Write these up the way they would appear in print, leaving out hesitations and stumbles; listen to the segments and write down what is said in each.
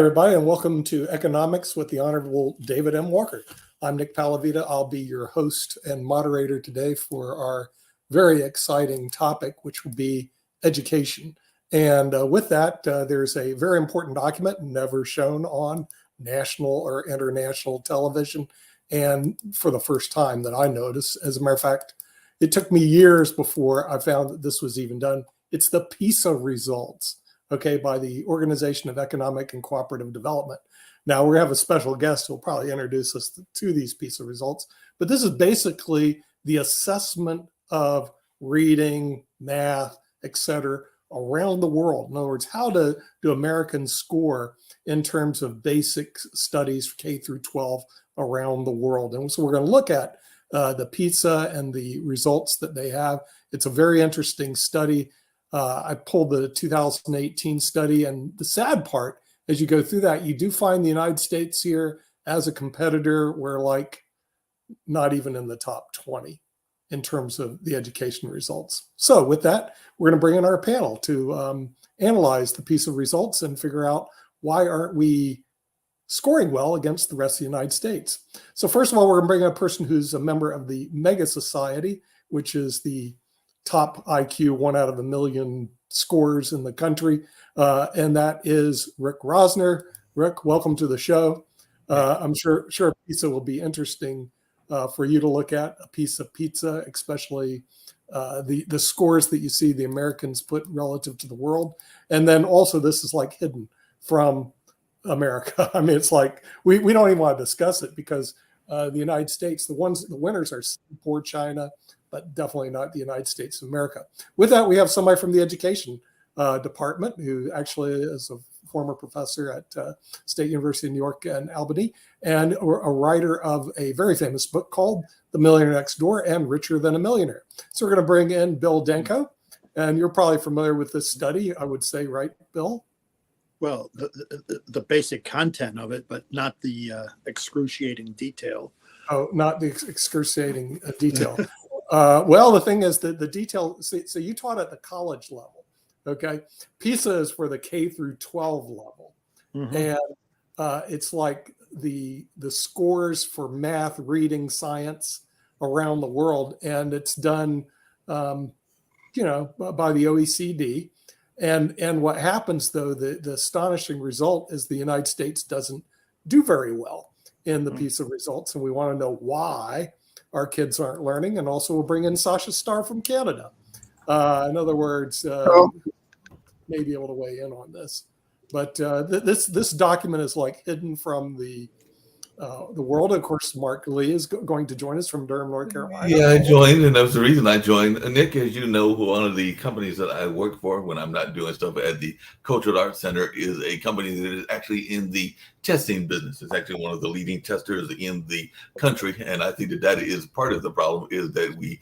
everybody, and welcome to Economics with the Honorable David M. Walker. I'm Nick Palavita. I'll be your host and moderator today for our very exciting topic, which will be education. And with that, there's a very important document never shown on national or international television, and for the first time that I noticed. As a matter of fact, it took me years before I found that this was even done. It's the PISA results, okay, by the Organization of Economic and Cooperative Development. Now, we have a special guest who will probably introduce us to these PISA results, but this is basically the assessment of reading, math, etc., around the world. In other words, how do Americans score in terms of basic studies K through 12 around the world? And so we're going to look at the PISA and the results that they have. It's a very interesting study. I pulled the 2018 study, and the sad part, as you go through that, you do find the United States here as a competitor. We're like not even in the top 20 in terms of the education results. So with that, we're going to bring in our panel to analyze the PISA results and figure out why aren't we scoring well against the rest of the United States. So first of all, we're going to bring in a person who's a member of the Mega Society, which is the top IQ 1 out of a million scores in the country. And that is Rick Rosner. Rick, welcome to the show. I'm sure PISA will be interesting for you to look at, a piece of pizza, especially the scores that you see the Americans put relative to the world. And then also this is like hidden from America. I mean, it's like we don't even want to discuss it because the United States, the winners are poor China, but definitely not the United States of America. With that, we have somebody from the education department who actually is a former professor at State University of New York and Albany, and a writer of a very famous book called The Millionaire Next Door and Richer Than a Millionaire. So we're going to bring in Bill Denko, and you're probably familiar with this study, I would say, right, Bill? Well, the basic content of it, but not the excruciating detail. Oh, not the excruciating detail. Well, the thing is that the detail, so you taught at the college level, okay? PISA is for the K through 12 level. Mm-hmm. And it's like the scores for math, reading, science around the world. And it's done, by the OECD. And what happens, though, the astonishing result is the United States doesn't do very well in the PISA results. And we want to know why our kids aren't learning. And also we'll bring in Sasha Starr from Canada. In other words, may be able to weigh in on this. But this document is like hidden from the world. Of course, Mark Lee is going to join us from Durham, North Carolina. Yeah, I joined, and that was the reason I joined. Nick, as you know, one of the companies that I work for when I'm not doing stuff at the Cultural Arts Center is a company that is actually in the testing business. It's actually one of the leading testers in the country, and I think that is part of the problem, is that we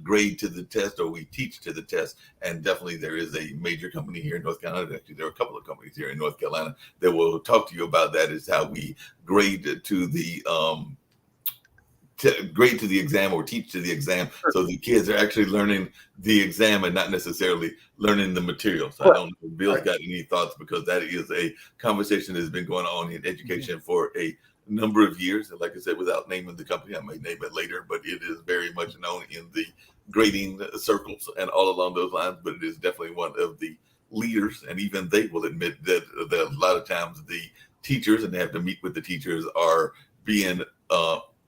grade to the test or we teach to the test. And definitely there is a major company here in North Carolina. Actually, there are a couple of companies here in North Carolina that will talk to you about that, is how we grade to the grade to the exam or teach to the exam. Sure. So the kids are actually learning the exam and not necessarily learning the material. So I don't know if Bill's got any thoughts, because that is a conversation that has been going on in education for a number of years. And like I said, without naming the company, I may name it later, but it is very much known in the grading circles and all along those lines. But it is definitely one of the leaders, and even they will admit that a lot of times the teachers, and they have to meet with the teachers, are being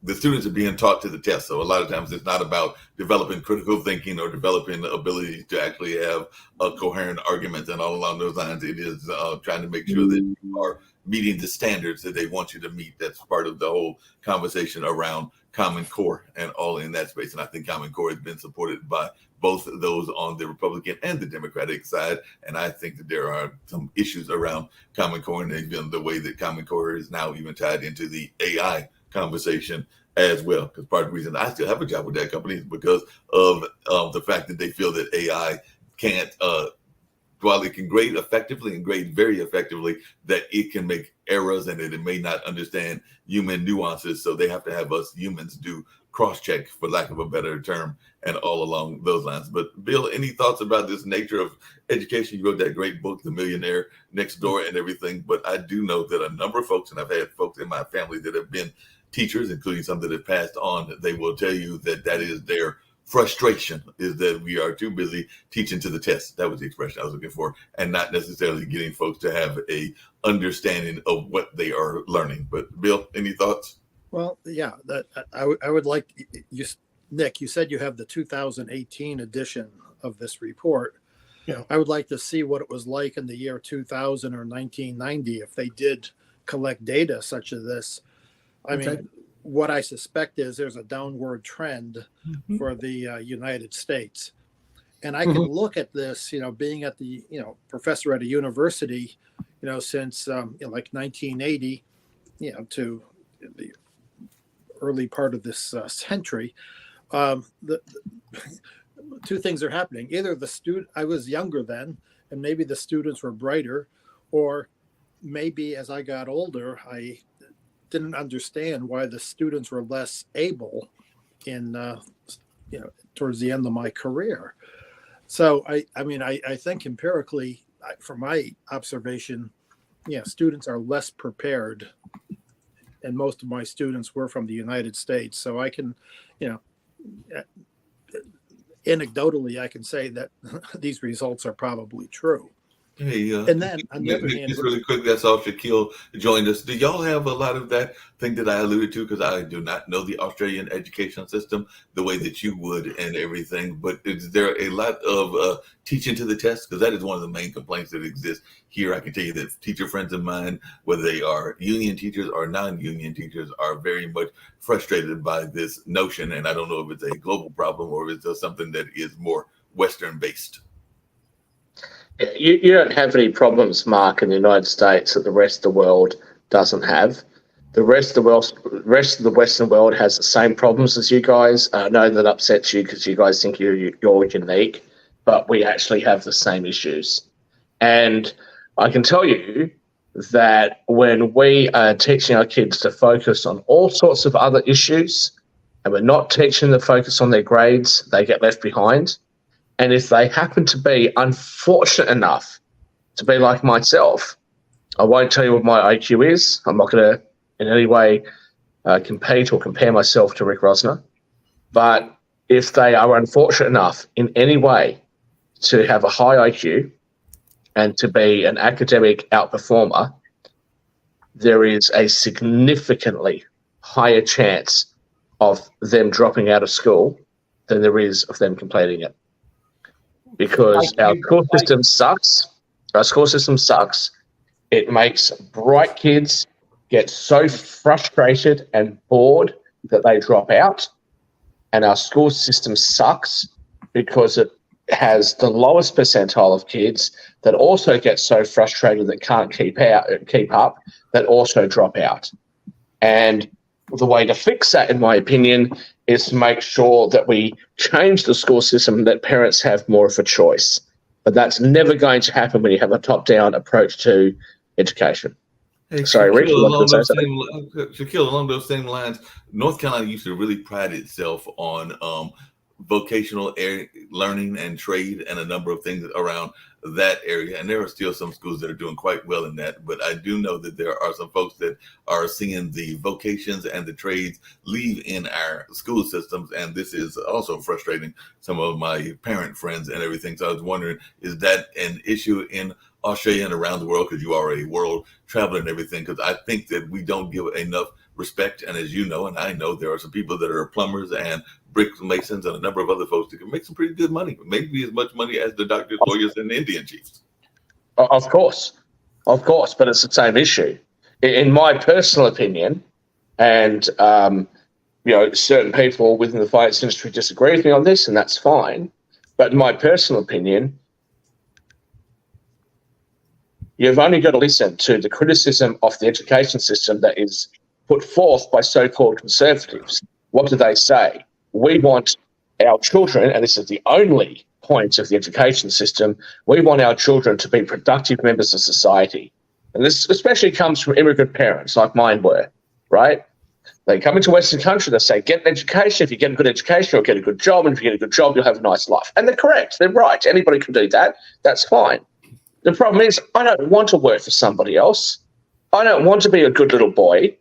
the students are being taught to the test. So a lot of times it's not about developing critical thinking or developing the ability to actually have a coherent argument and all along those lines. It is trying to make sure that you are meeting the standards that they want you to meet. That's part of the whole conversation around Common Core and all in that space. And I think Common Core has been supported by both of those on the Republican and the Democratic side. And I think that there are some issues around Common Core, and even the way that Common Core is now even tied into the AI conversation as well. Because part of the reason I still have a job with that company is because of the fact that they feel that AI can't, while it can grade effectively and grade very effectively, that it can make errors and that it may not understand human nuances. So they have to have us humans do cross-check, for lack of a better term, and all along those lines. But Bill, any thoughts about this nature of education? You wrote that great book, The Millionaire Next Door, and everything. But I do know that a number of folks, and I've had folks in my family that have been teachers, including some that have passed on, they will tell you that that is their frustration, is that we are too busy teaching to the test. That was the expression I was looking for, and not necessarily getting folks to have a understanding of what they are learning. But Bill, any thoughts? Well, yeah, that I would like you, Nick. You said you have the 2018 edition of this report. Yeah. I would like to see what it was like in the year 2000 or 1990 if they did collect data such as this. I mean, what I suspect is there's a downward trend for the United States. And I can look at this, being at the, professor at a university, since like 1980, to the early part of this century. The two things are happening. Either I was younger then, and maybe the students were brighter, or maybe as I got older, I didn't understand why the students were less able in towards the end of my career. So I think empirically, from my observation, students are less prepared, and most of my students were from the United States. So I can, anecdotally, I can say that these results are probably true. Hey, and then on the other hand, just really quick, that's all. Shaquille joined us. Do y'all have a lot of that thing that I alluded to? Because I do not know the Australian education system the way that you would and everything. But is there a lot of teaching to the test? Because that is one of the main complaints that exists here. I can tell you that teacher friends of mine, whether they are union teachers or non-union teachers, are very much frustrated by this notion. And I don't know if it's a global problem or if it's just something that is more Western based. You don't have any problems, Mark, in the United States that the rest of the world doesn't have. The rest of the Western world has the same problems as you guys. I know that upsets you because you guys think you're unique, but we actually have the same issues. And I can tell you that when we are teaching our kids to focus on all sorts of other issues, and we're not teaching them to focus on their grades, they get left behind. And if they happen to be unfortunate enough to be like myself, I won't tell you what my IQ is. I'm not going to in any way compete or compare myself to Rick Rosner. But if they are unfortunate enough in any way to have a high IQ and to be an academic outperformer, there is a significantly higher chance of them dropping out of school than there is of them completing it. Because our school system sucks. Our school system sucks. It makes bright kids get so frustrated and bored that they drop out. And our school system sucks because it has the lowest percentile of kids that also get so frustrated that can't keep up, that also drop out. And the way to fix that, in my opinion, is to make sure that we change the school system, that parents have more of a choice. But that's never going to happen when you have a top-down approach to education. Hey, sorry, Rick. Shaquille, along those same lines, North Carolina used to really pride itself on vocational learning and trade and a number of things around that area. And there are still some schools that are doing quite well in that. But I do know that there are some folks that are seeing the vocations and the trades leave in our school systems. And this is also frustrating some of my parent friends and everything. So I was wondering, is that an issue in Australia and around the world? Because you are a world traveler and everything. Because I think that we don't give enough respect. And as you know, and I know, there are some people that are plumbers and brick masons and a number of other folks that can make some pretty good money, maybe as much money as the doctors, lawyers, and Indian chiefs. Of course, but it's the same issue. In my personal opinion, and certain people within the finance industry disagree with me on this, and that's fine. But in my personal opinion, you've only got to listen to the criticism of the education system that is put forth by so-called conservatives. What do they say? We want our children, and this is the only point of the education system, we want our children to be productive members of society. And this especially comes from immigrant parents like mine were, right? They come into Western country, they say, get an education. If you get a good education, you'll get a good job. And if you get a good job, you'll have a nice life. And they're correct. They're right. Anybody can do that. That's fine. The problem is I don't want to work for somebody else. I don't want to be a good little boy.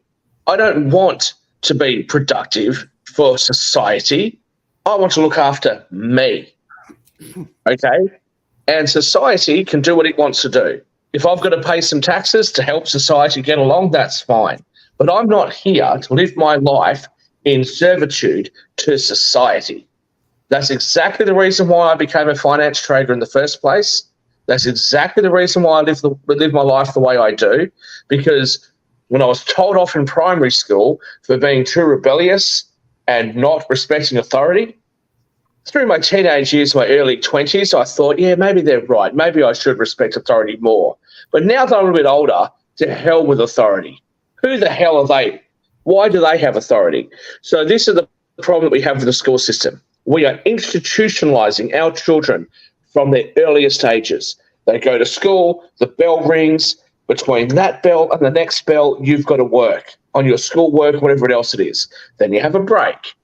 I don't want to be productive for society. I want to look after me. Okay? And society can do what it wants to do. If I've got to pay some taxes to help society get along, that's fine. But I'm not here to live my life in servitude to society. That's exactly the reason why I became a finance trader in the first place. That's exactly the reason why I live my life the way I do, because when I was told off in primary school for being too rebellious and not respecting authority, through my teenage years, my early 20s, I thought, yeah, maybe they're right. Maybe I should respect authority more. But now that I'm a bit older, to hell with authority. Who the hell are they? Why do they have authority? So this is the problem that we have with the school system. We are institutionalizing our children from their earliest ages. They go to school, the bell rings. Between that bell and the next bell, you've got to work on your schoolwork, whatever else it is. Then you have a break.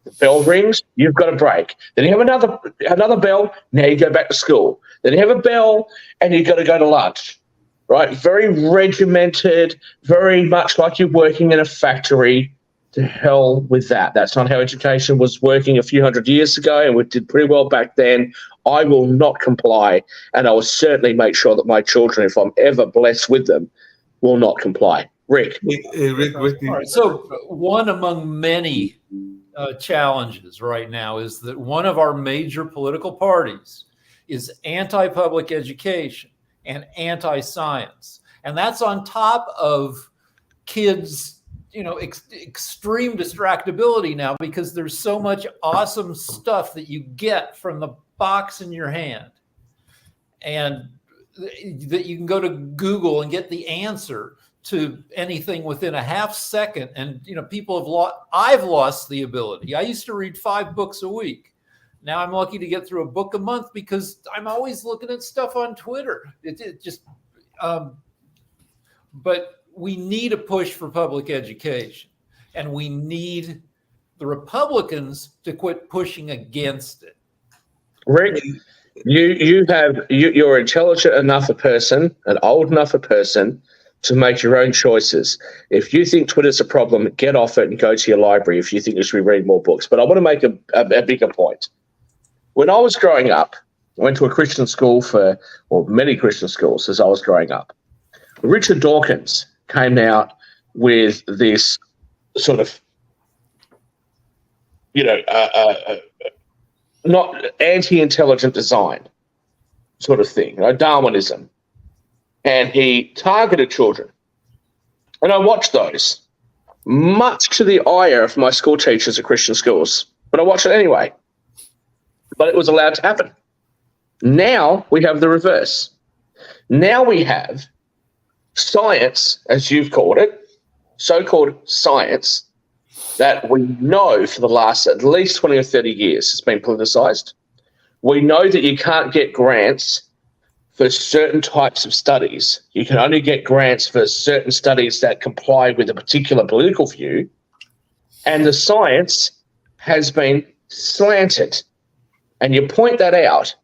The bell rings, you've got a break. Then you have another bell, now you go back to school. Then you have a bell and you've got to go to lunch, right? Very regimented, very much like you're working in a factory. To hell with that. That's not how education was working a few hundred years ago, and we did pretty well back then. I will not comply, and I will certainly make sure that my children, if I'm ever blessed with them, will not comply. Rick. Rick, All right, so one among many challenges right now is that one of our major political parties is anti-public education and anti-science. And that's on top of kids, extreme distractibility now, because there's so much awesome stuff that you get from the box in your hand, and that you can go to Google and get the answer to anything within a half second. And I've lost the ability. I used to read 5 books a week. Now I'm lucky to get through a book a month because I'm always looking at stuff on Twitter. But we need a push for public education, and we need the Republicans to quit pushing against it. Rick, you're intelligent enough a person, an old enough a person, to make your own choices. If you think Twitter's a problem, get off it and go to your library if you think you should be reading more books. But I want to make a bigger point. When I was growing up, I went to a Christian school many Christian schools as I was growing up. Richard Dawkins came out with this sort of, not anti-intelligent design sort of thing, Darwinism. And he targeted children. And I watched those, much to the ire of my school teachers at Christian schools. But I watched it anyway. But it was allowed to happen. Now we have the reverse. Now we have science, as you've called it, so-called science, that we know for the last at least 20 or 30 years has been politicized. We know that you can't get grants for certain types of studies. You can only get grants for certain studies that comply with a particular political view. And the science has been slanted. And you point that out,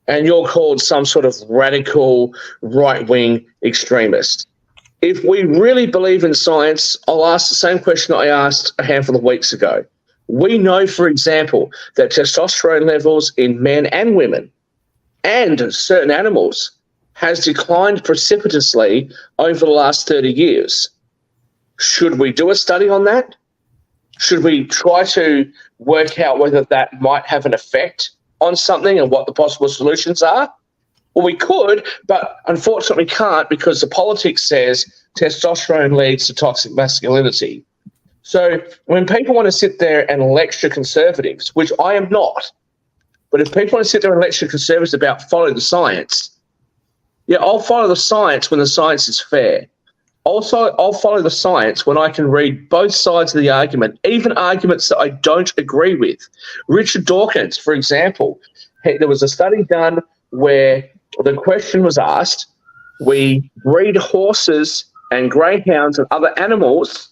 and you're called some sort of radical right-wing extremist. If we really believe in science, I'll ask the same question I asked a handful of weeks ago. We know, for example, that testosterone levels in men and women and certain animals has declined precipitously over the last 30 years. Should we do a study on that? Should we try to work out whether that might have an effect on something and what the possible solutions are? Well, we could, but unfortunately can't, because the politics says testosterone leads to toxic masculinity. So when people want to sit there and lecture conservatives, which I am not, but if people want to sit there and lecture conservatives about following the science, yeah, I'll follow the science when the science is fair. Also, I'll follow the science when I can read both sides of the argument, even arguments that I don't agree with. Richard Dawkins, for example, there was a study done where the question was asked, we breed horses and greyhounds and other animals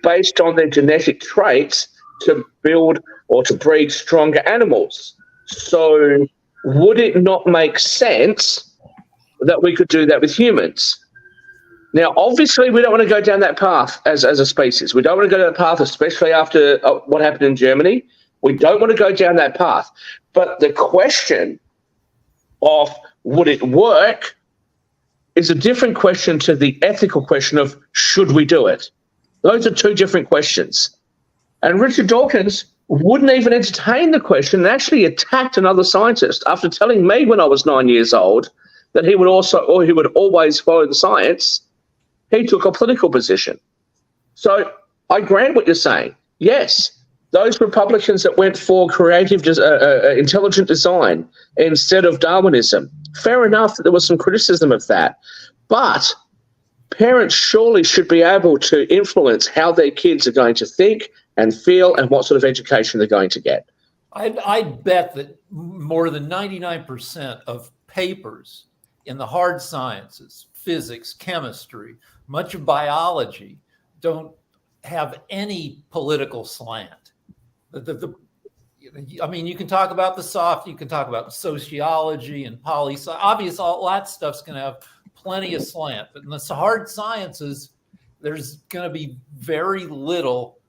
based on their genetic traits to build or to breed stronger animals. So would it not make sense that we could do that with humans? Now, obviously, we don't want to go down that path as a species. We don't want to go down that path, especially after what happened in Germany. We don't want to go down that path. But the question of would it work is a different question to the ethical question of should we do it? Those are two different questions. And Richard Dawkins wouldn't even entertain the question and actually attacked another scientist after telling me when I was 9 years old that he would always follow the science. He took a political position. So I grant what you're saying. Yes, those Republicans that went for creative, intelligent design instead of Darwinism, fair enough that there was some criticism of that. But parents surely should be able to influence how their kids are going to think and feel and what sort of education they're going to get. I'd bet that more than 99% of papers in the hard sciences, physics, chemistry, much of biology, don't have any political slant. I mean, you can talk about the soft, you can talk about sociology and poli-sci. Obviously, all that stuff's going to have plenty of slant. But in the hard sciences, there's going to be very little.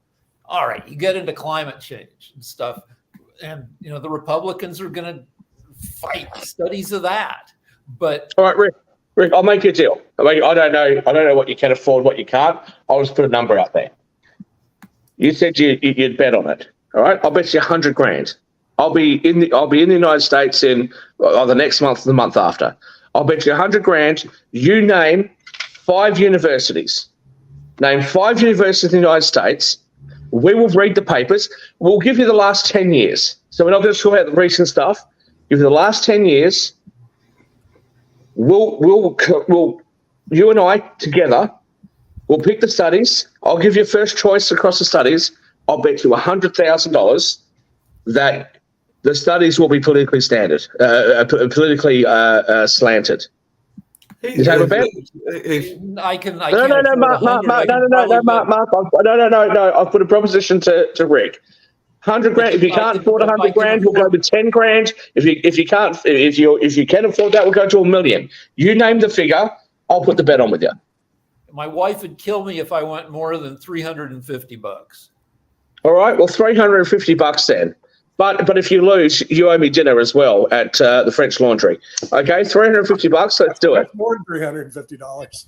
All right, you get into climate change and stuff, and the Republicans are going to fight studies of that. But all right, Rick, I'll make you a deal. I don't know what you can afford, what you can't. I'll just put a number out there. You said you'd bet on it. All right, I'll bet you 100 grand. I'll be in the United States in the next month or the month after. I'll bet you 100 grand. You name 5 universities. Name 5 universities in the United States. We will read the papers. We'll give you the last 10 years. So we're not going to talk about the recent stuff. Give you the last 10 years. We'll you and I together, we'll pick the studies. I'll give you first choice across the studies. I'll bet you $100,000 that the studies will be politically slanted. You have a bet? I can. No, Mark. No. I've put a proposition to Rick. 100 grand. If you can't afford 100 grand, we'll go with 10 grand. If you can afford that, we'll go to $1 million. You name the figure. I'll put the bet on with you. My wife would kill me if I went more than $350. All right. Well, $350 then. But if you lose, you owe me dinner as well at the French Laundry. Okay, $350. Let's do it. That's more than $350.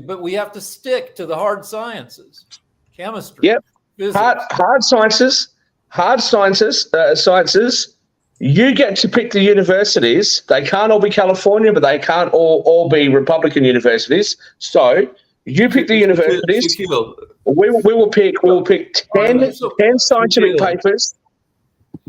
But we have to stick to the hard sciences, chemistry. Yep. Physics. Hard sciences. You get to pick the universities. They can't all be California, but they can't all be Republican universities. So you pick the universities. We will pick 10 scientific papers.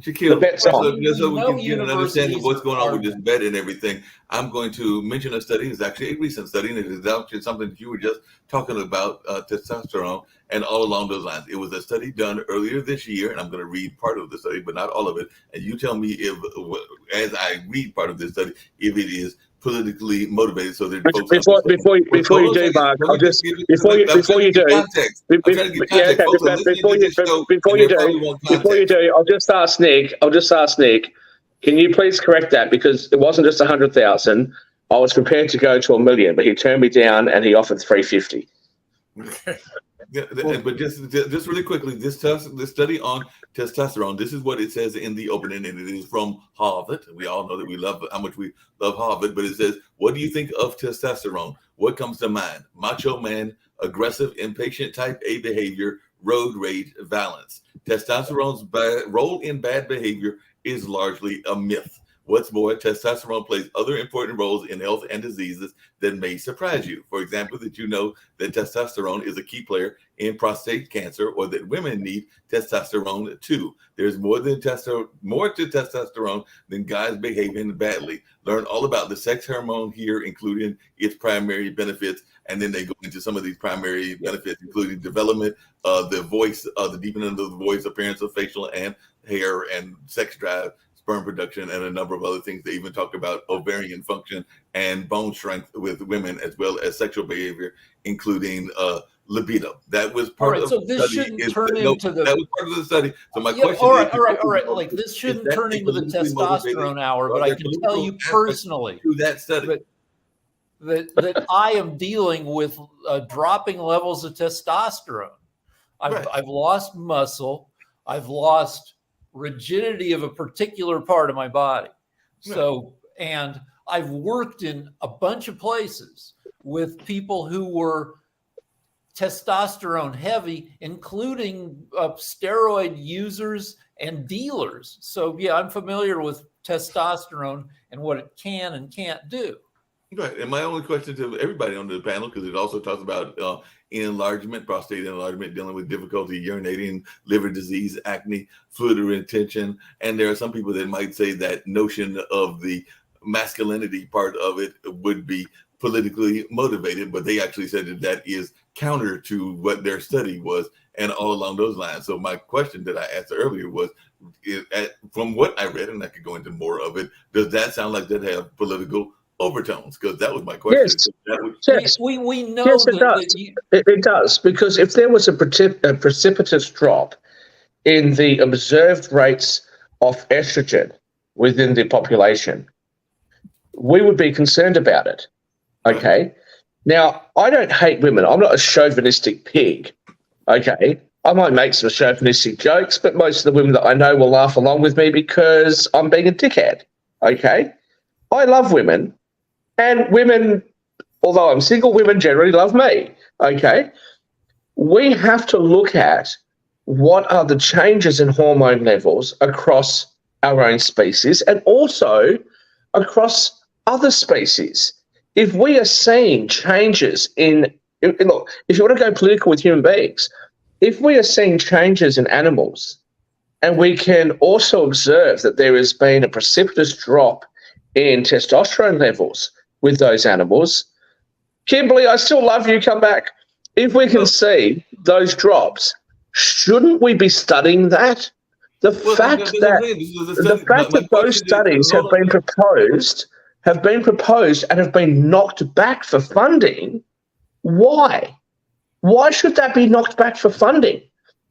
Shaquille, Just so we can get an understanding of what's going on with this bet and everything, I'm going to mention a study. It's actually a recent study, and it is actually something that you were just talking about, testosterone, and all along those lines. It was a study done earlier this year, and I'm going to read part of the study, but not all of it. And you tell me if, as I read part of this study, if it is politically motivated, so that before you do, Mark, I'll just ask Nick. Can you please correct that, because it wasn't just 100,000. I was prepared to go to $1 million, but he turned me down and he offered 350. Yeah, but just really quickly, this study on testosterone, this is what it says in the opening, and it is from Harvard. We all know that we love how much we love Harvard, but it says, what do you think of testosterone? What comes to mind? Macho man, aggressive, impatient type A behavior, road rage, violence. Testosterone's role in bad behavior is largely a myth. What's more, testosterone plays other important roles in health and diseases that may surprise you. For example, that you know that testosterone is a key player in prostate cancer, or that women need testosterone too. There's more to testosterone than guys behaving badly. Learn all about the sex hormone here, including its primary benefits. And then they go into some of these primary benefits, including development of the voice, the deepening of the voice, appearance of facial and hair, and sex drive, sperm production, and a number of other things. They even talk about ovarian function and bone strength with women, as well as sexual behavior, including libido. That was part of so the this study. shouldn't turn into the. That was part of the study. So my Yeah, question all right, is, all right. Like this shouldn't turn into the testosterone hour, but I can tell you personally to that study that I am dealing with dropping levels of testosterone. I've lost muscle. I've lost rigidity of a particular part of my body. So, and I've worked in a bunch of places with people who were testosterone heavy, including steroid users and dealers. So yeah, I'm familiar with testosterone and what it can and can't do. Right. And my only question to everybody on the panel, because it also talks about enlargement, prostate enlargement, dealing with difficulty urinating, liver disease, acne, fluid retention. And there are some people that might say that notion of the masculinity part of it would be politically motivated, but they actually said that that is counter to what their study was and all along those lines. So my question that I asked earlier was, from what I read, and I could go into more of it, does that sound like that have political overtones? Because that was my question. Yes, we know yes, it does. It does, because if there was a precipitous drop in the observed rates of estrogen within the population, we would be concerned about it. Okay. Right. Now, I don't hate women. I'm not a chauvinistic pig. Okay. I might make some chauvinistic jokes, but most of the women that I know will laugh along with me because I'm being a dickhead. Okay. I love women, and women, although I'm single, women generally love me. Okay. We have to look at what are the changes in hormone levels across our own species and also across other species. If we are seeing changes look, if you want to go political with human beings, if we are seeing changes in animals, and we can also observe that there has been a precipitous drop in testosterone levels with those animals, Kimberly, I still love you, come back. If we can see those drops, shouldn't we be studying that? The fact that those studies have been proposed and have been knocked back for funding, why? Why should that be knocked back for funding?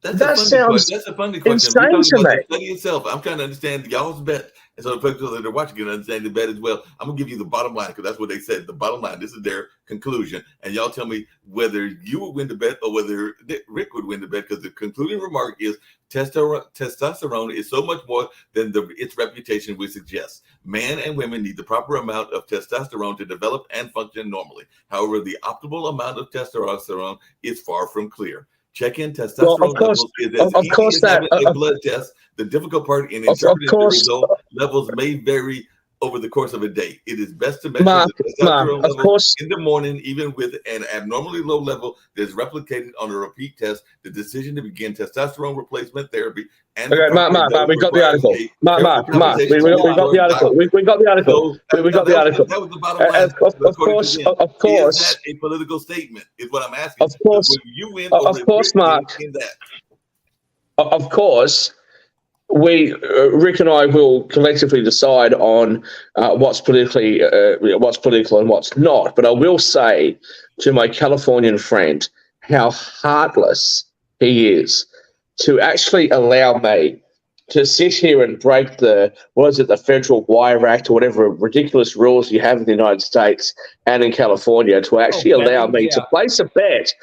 That sounds insane to me. The study itself, I'm trying to understand y'all's bet. And so the people that are watching can understand the bet as well. I'm going to give you the bottom line, because that's what they said. The bottom line, this is their conclusion. And y'all tell me whether you would win the bet or whether Rick would win the bet, because the concluding remark is testosterone is so much more than its reputation would suggest. Men and women need the proper amount of testosterone to develop and function normally. However, the optimal amount of testosterone is far from clear. Check-in testosterone levels is as easy as having a blood test. The difficult part in interpreting the result levels may vary over the course of a day. It is best to measure the testosterone level in the morning, even with an abnormally low level that is replicated on a repeat test. The decision to begin testosterone replacement therapy and Mark, we got the article. Mark, we got the article. We got the article. We got the article. That was the bottom line. Of course. Is that a political statement? Is what I'm asking. Of course. You win. Of course, Mark. Of course. Rick and I will collectively decide on what's political and what's not. But I will say to my Californian friend how heartless he is to actually allow me to sit here and break the Federal Wire Act or whatever ridiculous rules you have in the United States and in California to actually allow me to place a bet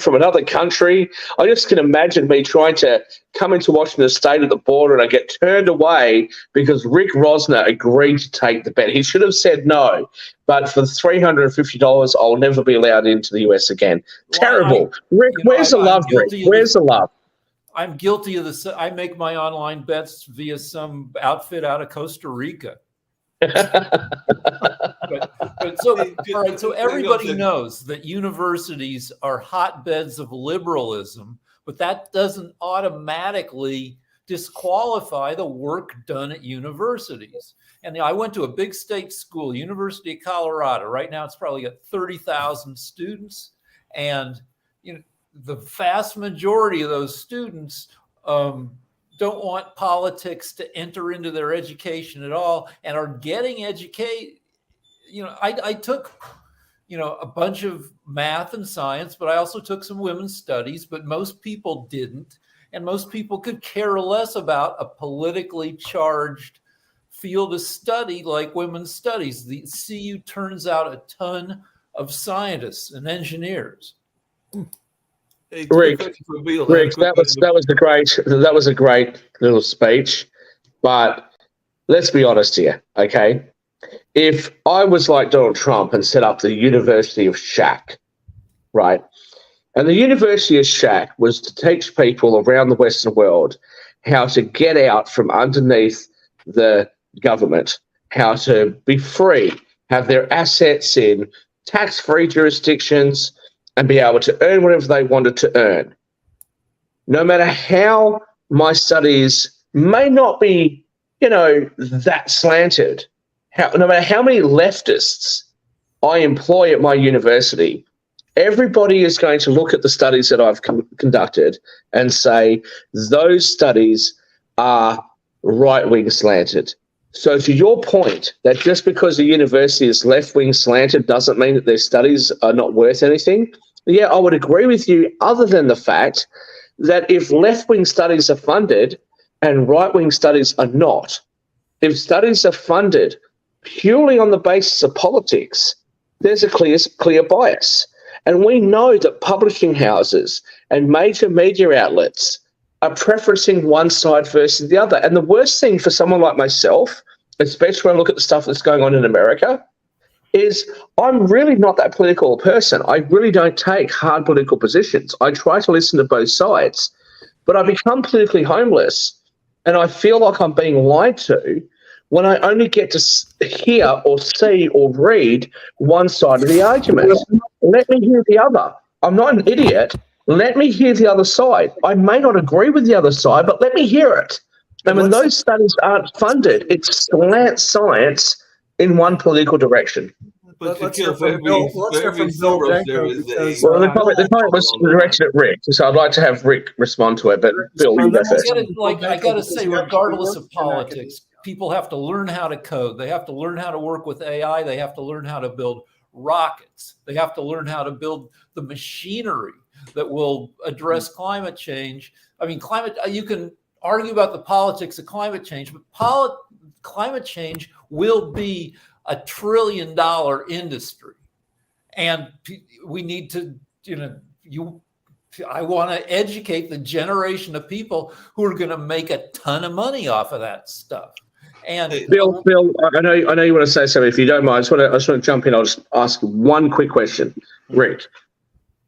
from another country. I just can imagine me trying to come into Washington State at the border and I get turned away because Rick Rosner agreed to take the bet. He should have said no, but for $350, I'll never be allowed into the US again. Terrible. Rick, where's the love, Rick? Where's the love? I'm guilty of this. I make my online bets via some outfit out of Costa Rica. but so, all right, so everybody knows that universities are hotbeds of liberalism, but that doesn't automatically disqualify the work done at universities. And I went to a big state school, University of Colorado. Right now, it's probably got 30,000 students, and the vast majority of those students don't want politics to enter into their education at all, and are getting educated. I took, a bunch of math and science, but I also took some women's studies, but most people didn't. And most people could care less about a politically charged field of study like women's studies. The CU turns out a ton of scientists and engineers. Hey, Rick, Bill, that was a great little speech, but let's be honest here, okay? If I was like Donald Trump and set up the University of Shack, right? And the University of Shack was to teach people around the Western world how to get out from underneath the government, how to be free, have their assets in tax-free jurisdictions, and be able to earn whatever they wanted to earn. No matter how my studies may not be, that slanted, no matter how many leftists I employ at my university, everybody is going to look at the studies that I've conducted and say those studies are right-wing slanted. So to your point, that just because a university is left-wing slanted doesn't mean that their studies are not worth anything. Yeah, I would agree with you, other than the fact that if left-wing studies are funded and right-wing studies are not, if studies are funded purely on the basis of politics, there's a clear bias. And we know that publishing houses and major media outlets are preferencing one side versus the other. And the worst thing for someone like myself, especially when I look at the stuff that's going on in America, is I'm really not that political a person. I really don't take hard political positions. I try to listen to both sides. But I become politically homeless, and I feel like I'm being lied to when I only get to hear or see or read one side of the argument. Let me hear the other. I'm not an idiot. Let me hear the other side. I may not agree with the other side, but let me hear it. And when those studies aren't funded, it's slant science in one political direction. But Let's hear from Bill Danko, because, Well, the comment was directed at Rick, so I'd like to have Rick respond to it, but Bill, you go first. I got to say, regardless of politics, people have to learn how to code. They have to learn how to work with AI. They have to learn how to build rockets. They have to learn how to build the machinery that will address climate change. I mean, you can argue about the politics of climate change, but climate change will be a $1 trillion industry. And we need to, I want to educate the generation of people who are going to make a ton of money off of that stuff. And Bill, I know you want to say something. If you don't mind, I just want to jump in. I'll just ask one quick question, Rick.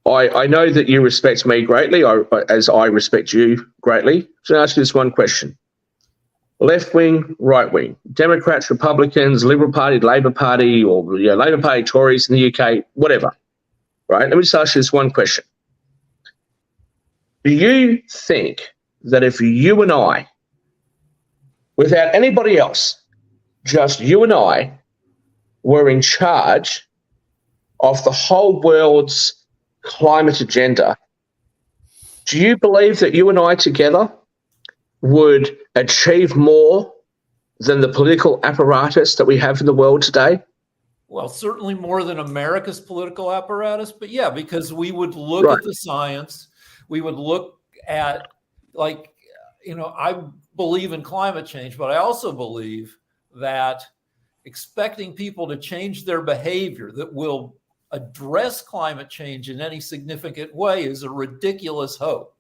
I know that you respect me greatly, as I respect you greatly. So I'll ask you this one question: left wing, right wing, Democrats, Republicans, Liberal Party, Labor Party, or Labor Party, Tories in the UK, whatever. Right? Let me just ask you this one question: do you think that if you and I, without anybody else, just you and I, were in charge of the whole world's climate agenda, do you believe that you and I together would achieve more than the political apparatus that we have in the world today? Well, certainly more than America's political apparatus, but yeah, because we would look at the science, we would look at, I believe in climate change, but I also believe that expecting people to change their behavior that will address climate change in any significant way is a ridiculous hope.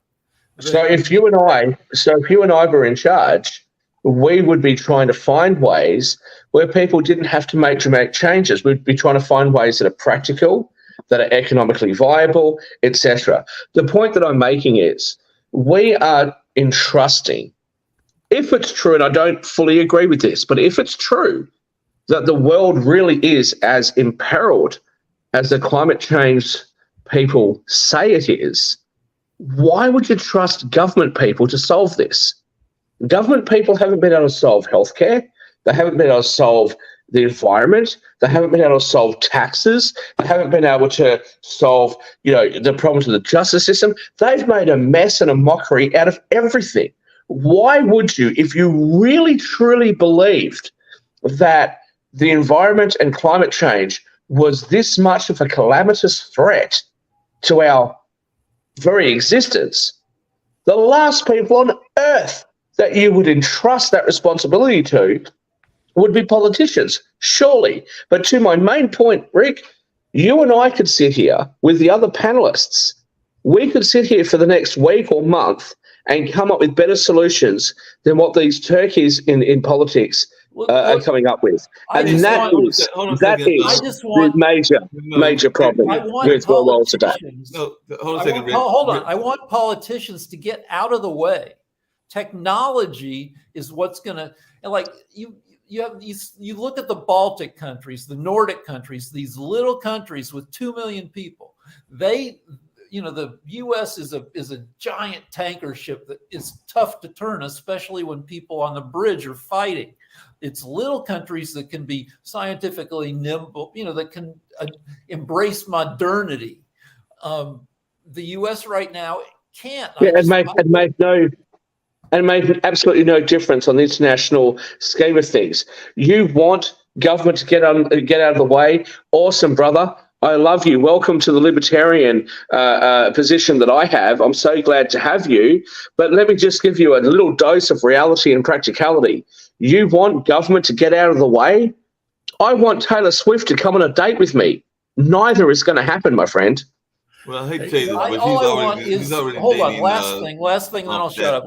So if you and I were in charge, we would be trying to find ways where people didn't have to make dramatic changes. We'd be trying to find ways that are practical, that are economically viable, etc. The point that I'm making is we are entrusting, if it's true, and I don't fully agree with this, but if it's true that the world really is as imperiled as the climate change people say it is, why would you trust government people to solve this? Government people haven't been able to solve healthcare. They haven't been able to solve the environment. They haven't been able to solve taxes. They haven't been able to solve, the problems of the justice system. They've made a mess and a mockery out of everything. Why would you, if you really truly believed that the environment and climate change was this much of a calamitous threat to our very existence, the last people on earth that you would entrust that responsibility to would be politicians, surely. But to my main point, Rick, you and I could sit here with the other panelists. We could sit here for the next week or month and come up with better solutions than what these turkeys in politics are coming up with. And that is the major problem with the world today. No, hold on a second, Rick. Hold on. I want politicians to get out of the way. Technology is what's going to, like, you look at the Baltic countries, the Nordic countries, these little countries with 2 million people. The U.S. is a giant tanker ship that is tough to turn, especially when people on the bridge are fighting. It's little countries that can be scientifically nimble, that can embrace modernity. The U.S. right now can't. Yeah, and made absolutely no difference on the international scheme of things. You want government to get out of the way? Awesome, brother. I love you. Welcome to the libertarian position that I have. I'm so glad to have you. But let me just give you a little dose of reality and practicality. You want government to get out of the way? I want Taylor Swift to come on a date with me. Neither is going to happen, my friend. Well, I hate to say this, but he's already hold dating, on. Last thing, then I'll shut up.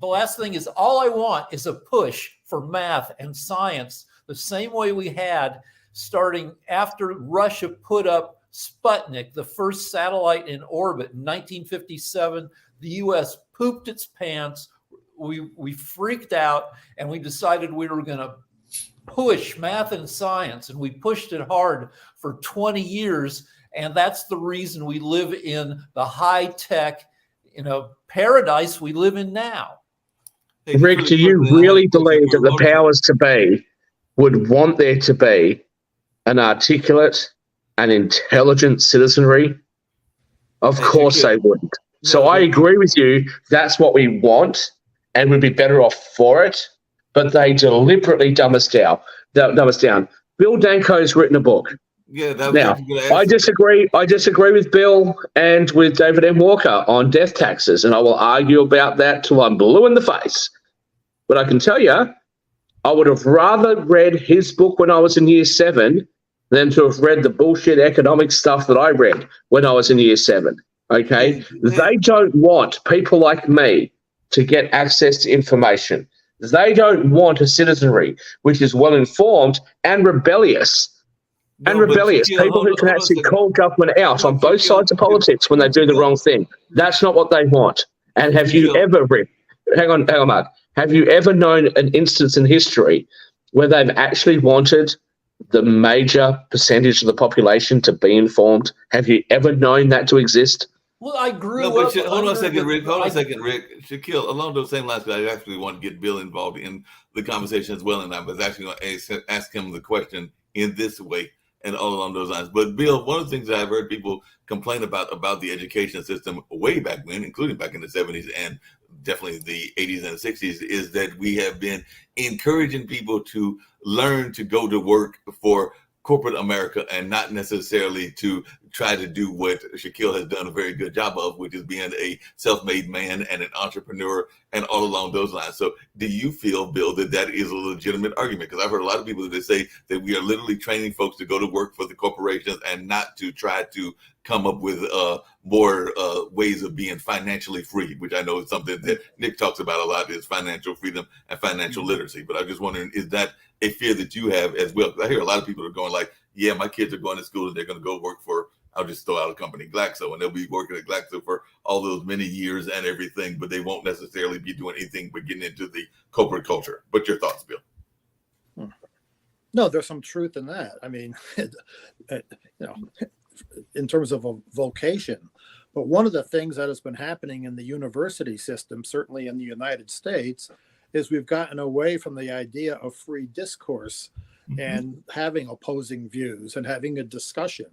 The last thing is, all I want is a push for math and science, the same way we had starting after Russia put up Sputnik, the first satellite in orbit in 1957. The U.S. pooped its pants. We freaked out, and we decided we were going to push math and science, and we pushed it hard for 20 years. And that's the reason we live in the high-tech, paradise we live in now. Hey, Rick, do you really believe that the powers to be would want there to be an articulate and intelligent citizenry? Of course they wouldn't. So I agree with you. That's what we want, and we'd be better off for it. But they deliberately dumb us down. Bill Danko's written a book. Yeah. Now, I disagree with Bill and with David M. Walker on death taxes, and I will argue about that till I'm blue in the face. But I can tell you, I would have rather read his book when I was in year 7 than to have read the bullshit economic stuff that I read when I was in year 7. Okay? They don't want people like me to get access to information. They don't want a citizenry which is well-informed and rebellious. People who can actually call government out on both sides of politics when they do the wrong thing. That's not what they want. And have you ever, Rick, hang on, Mark, have you ever known an instance in history where they've actually wanted the major percentage of the population to be informed? Have you ever known that to exist? Well, I grew up. Hold on a second, Rick. Shaquille, along those same lines, I actually want to get Bill involved in the conversation as well, and I was actually going to ask him the question in this way and all along those lines. But Bill, one of the things that I've heard people complain about the education system way back when, including back in the 70s and definitely the 80s and 60s, is that we have been encouraging people to learn to go to work for corporate America and not necessarily to try to do what Shaquille has done a very good job of, which is being a self-made man and an entrepreneur and all along those lines. So do you feel, Bill, that is a legitimate argument? Because I've heard a lot of people that say that we are literally training folks to go to work for the corporations and not to try to come up with more ways of being financially free, which I know is something that Nick talks about a lot, is financial freedom and financial literacy. But I'm just wondering, is that a fear that you have as well? Because I hear a lot of people are going like, yeah, my kids are going to school and they're going to go work for, I'll just throw out a company, Glaxo, and they'll be working at Glaxo for all those many years and everything, but they won't necessarily be doing anything but getting into the corporate culture. But your thoughts, Bill? No, there's some truth in that. I mean, in terms of a vocation. But one of the things that has been happening in the university system, certainly in the United States, is we've gotten away from the idea of free discourse and having opposing views and having a discussion.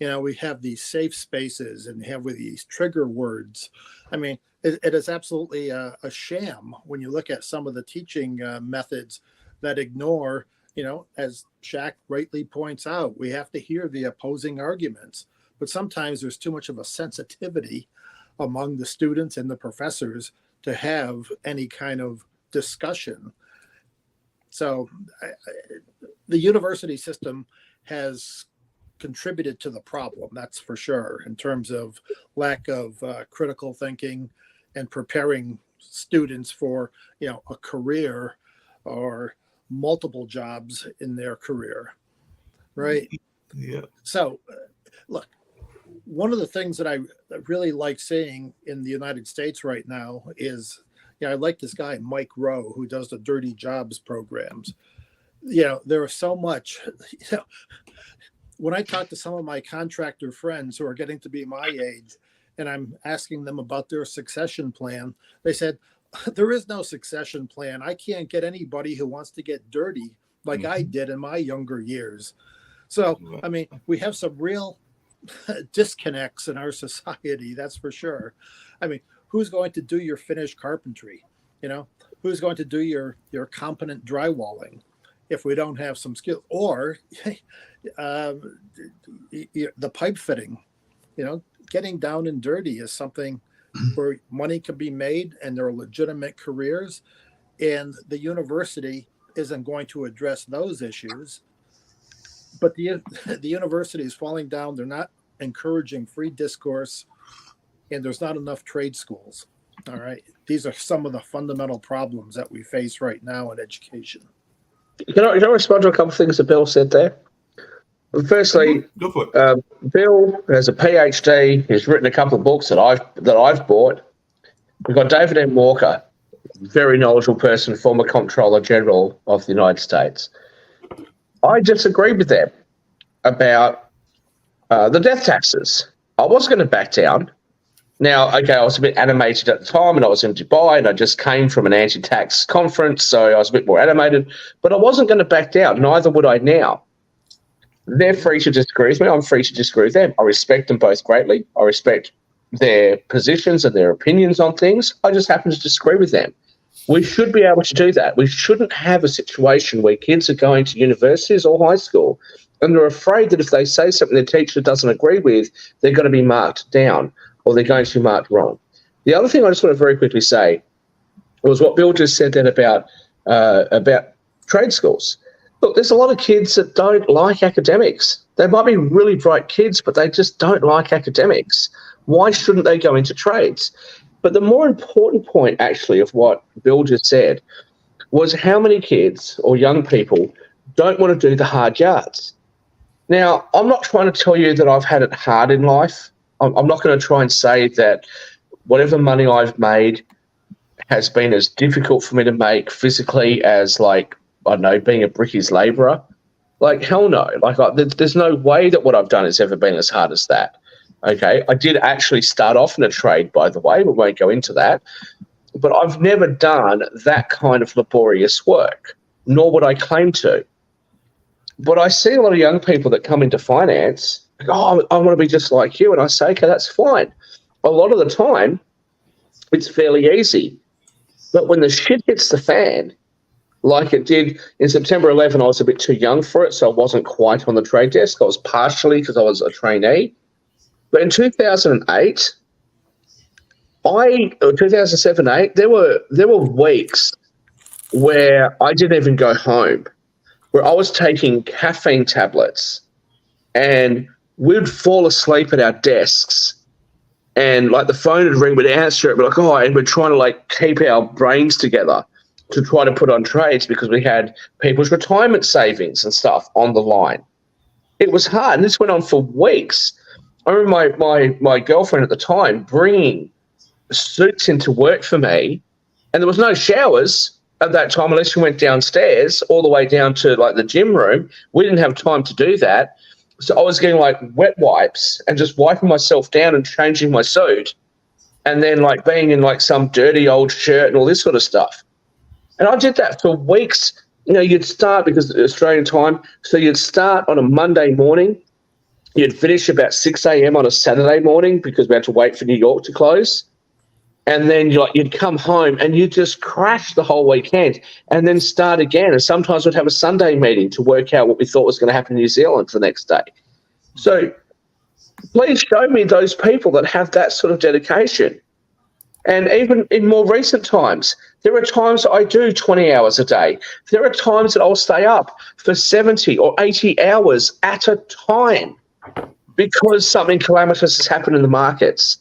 We have these safe spaces and have with these trigger words. I mean, it is absolutely a sham when you look at some of the teaching methods that ignore, as Shaq rightly points out, we have to hear the opposing arguments. But sometimes there's too much of a sensitivity among the students and the professors to have any kind of discussion. So the university system has contributed to the problem, that's for sure, in terms of lack of critical thinking and preparing students for, a career or multiple jobs in their career, right? Yeah. So, look, one of the things that I really like seeing in the United States right now is, I like this guy, Mike Rowe, who does the Dirty Jobs programs. There is so much, when I talk to some of my contractor friends who are getting to be my age, and I'm asking them about their succession plan, they said, there is no succession plan. I can't get anybody who wants to get dirty like I did in my younger years. So, I mean, we have some real disconnects in our society, that's for sure. I mean, who's going to do your finished carpentry? Who's going to do your competent drywalling if we don't have some skill? Or the pipe fitting, getting down and dirty is something where money can be made and there are legitimate careers, and the university isn't going to address those issues. But the university is falling down. They're not encouraging free discourse, and there's not enough trade schools. All right. These are some of the fundamental problems that we face right now in education. Can I respond to a couple of things that Bill said there? Firstly, Go for it. Bill has a PhD. He's written a couple of books that I've bought. We've got David M. Walker, very knowledgeable person, former Comptroller General of the United States. I disagree with them about the death taxes. I was going to back down. Now, okay, I was a bit animated at the time, and I was in Dubai, and I just came from an anti-tax conference, so I was a bit more animated. But I wasn't going to back down. Neither would I now. They're free to disagree with me. I'm free to disagree with them. I respect them both greatly. I respect their positions and their opinions on things. I just happen to disagree with them. We should be able to do that. We shouldn't have a situation where kids are going to universities or high school and they're afraid that if they say something their teacher doesn't agree with, they're going to be marked down or they're going to be marked wrong. The other thing I just want to very quickly say was what Bill just said then about trade schools. Look, there's a lot of kids that don't like academics. They might be really bright kids, but they just don't like academics. Why shouldn't they go into trades? But the more important point, actually, of what Bill just said was how many kids or young people don't want to do the hard yards. Now, I'm not trying to tell you that I've had it hard in life. I'm not going to try and say that whatever money I've made has been as difficult for me to make physically as, like, I don't know, being a brickies labourer. Like, hell no. Like, there's no way that what I've done has ever been as hard as that. Okay, I did actually start off in a trade, by the way. We won't go into that. But I've never done that kind of laborious work, nor would I claim to. But I see a lot of young people that come into finance, oh, I want to be just like you. And I say, okay, that's fine. A lot of the time, it's fairly easy. But when the shit hits the fan, like it did in September 11, I was a bit too young for it, so I wasn't quite on the trade desk. I was partially because I was a trainee. But in 2008, 2007-8, there were weeks where I didn't even go home, where I was taking caffeine tablets, and we'd fall asleep at our desks, and like the phone would ring, we'd answer it, we're like, oh, and we're trying to like keep our brains together to try to put on trades because we had people's retirement savings and stuff on the line. It was hard, and this went on for weeks. I remember my girlfriend at the time bringing suits into work for me, and there was no showers at that time unless you went downstairs all the way down to like the gym room. We didn't have time to do that. So I was getting like wet wipes and just wiping myself down and changing my suit, and then like being in like some dirty old shirt and all this sort of stuff. And I did that for weeks. You know, you'd start, because of Australian time, so you'd start on a Monday morning. You'd finish about 6 a.m. on a Saturday morning because we had to wait for New York to close. And then you'd come home and you'd just crash the whole weekend and then start again. And sometimes we'd have a Sunday meeting to work out what we thought was going to happen in New Zealand for the next day. So please show me those people that have that sort of dedication. And even in more recent times, there are times I do 20 hours a day. There are times that I'll stay up for 70 or 80 hours at a time because something calamitous has happened in the markets.